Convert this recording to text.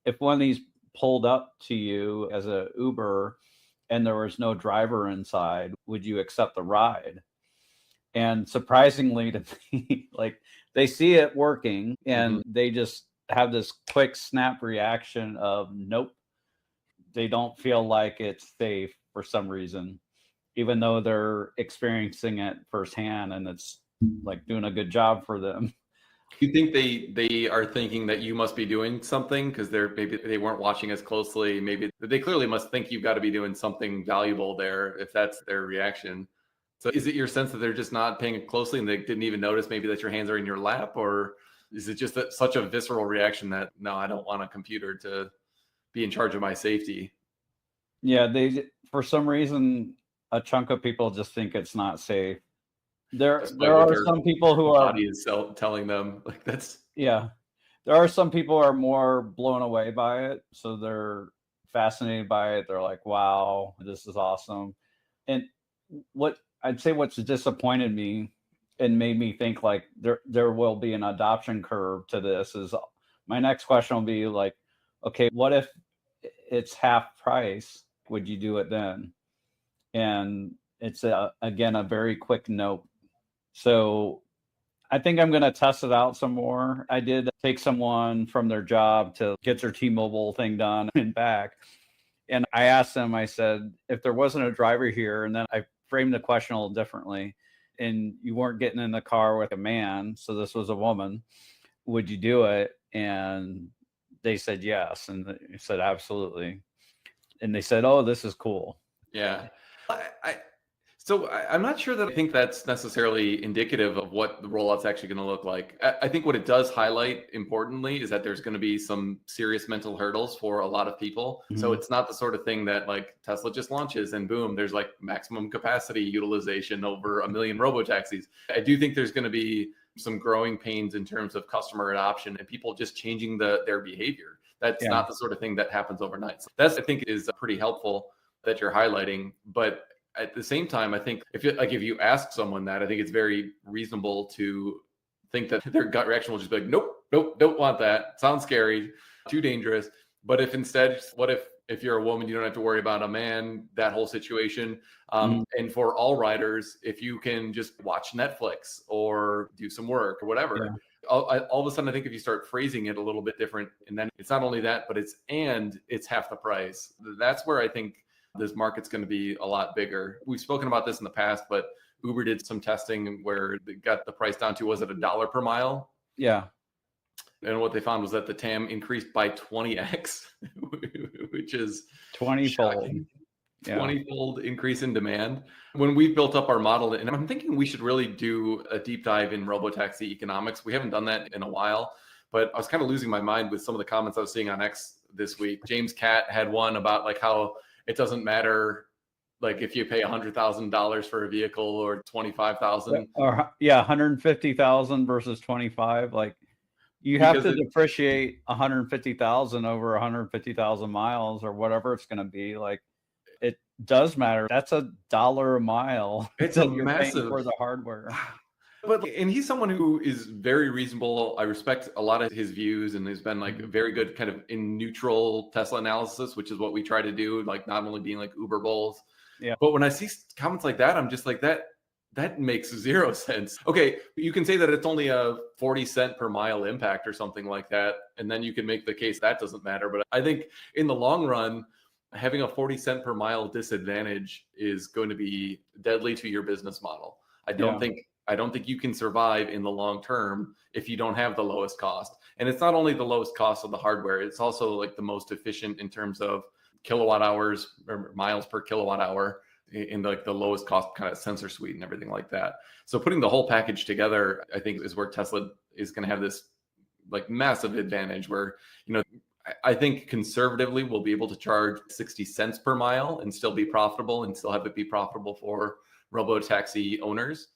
if one of these pulled up to you as a Uber and there was no driver inside, would you accept the ride? And surprisingly to me, like they see it working and they just have this quick snap reaction of nope. They don't feel like it's safe for some reason, even though they're experiencing it firsthand and it's like doing a good job for them. You think they are thinking that you must be doing something because maybe they weren't watching as closely. Maybe they clearly must think you've got to be doing something valuable there if that's their reaction. So is it your sense that they're just not paying it closely and they didn't even notice maybe that your hands are in your lap? Or is it just such a visceral reaction that, no, I don't want a computer to be in charge of my safety? Yeah, for some reason, a chunk of people just think it's not safe. There are some people who are body is telling them like that's. Yeah, there are some people who are more blown away by it, so they're fascinated by it. They're like, "Wow, this is awesome." And what I'd say what's disappointed me and made me think like there will be an adoption curve to this is my next question will be like, okay, what if it's half price? Would you do it then? And it's again a very quick note. So I think I'm going to test it out some more. I did take someone from their job to get their T-Mobile thing done and back. And I asked them, I said, if there wasn't a driver here, and then I framed the question a little differently, and you weren't getting in the car with a man, so this was a woman, would you do it? And they said yes. And they said, absolutely. And they said, oh, this is cool. Yeah. So I'm not sure that I think that's necessarily indicative of what the rollout's actually going to look like. I think what it does highlight importantly is that there's going to be some serious mental hurdles for a lot of people. Mm-hmm. So it's not the sort of thing that like Tesla just launches and boom, there's like maximum capacity utilization over 1 million robotaxis. I do think there's going to be some growing pains in terms of customer adoption and people just changing their behavior. That's not the sort of thing that happens overnight. So that's, I think, is pretty helpful that you're highlighting. But at the same time, I think if you ask someone that, I think it's very reasonable to think that their gut reaction will just be like, nope, don't want that. Sounds scary, too dangerous. But if instead, what if you're a woman, you don't have to worry about a man, that whole situation. And for all riders, if you can just watch Netflix or do some work or whatever, all of a sudden, I think if you start phrasing it a little bit different, and then it's not only that, but it's half the price. That's where I think this market's going to be a lot bigger. We've spoken about this in the past, but Uber did some testing where they got the price down to, was it $1 per mile? Yeah. And what they found was that the TAM increased by 20x, which is 20-fold. 20-fold increase in demand. When we built up our model, and I'm thinking we should really do a deep dive in robotaxi economics. We haven't done that in a while, but I was kind of losing my mind with some of the comments I was seeing on X this week. James Catt had one about like how it doesn't matter like if you pay $100,000 for a vehicle or 25,000 or 150,000 versus 25. Like you have to depreciate 150,000 over 150,000 miles or whatever it's going to be. Like it does matter. That's $1 a mile. It's a massive for the hardware. And he's someone who is very reasonable. I respect a lot of his views and has been like very good kind of in neutral Tesla analysis, which is what we try to do, like not only being like Uber bulls. Yeah. But when I see comments like that, I'm just like, that makes zero sense. Okay, you can say that it's only a 40 cent per mile impact or something like that. And then you can make the case that doesn't matter. But I think in the long run, having a 40 cent per mile disadvantage is going to be deadly to your business model. I don't think you can survive in the long term if you don't have the lowest cost. And it's not only the lowest cost of the hardware, it's also like the most efficient in terms of kilowatt hours or miles per kilowatt hour in like the lowest cost kind of sensor suite and everything like that. So putting the whole package together, I think is where Tesla is going to have this like massive advantage where, I think conservatively we'll be able to charge 60 cents per mile and still be profitable and still have it be profitable for robotaxi owners.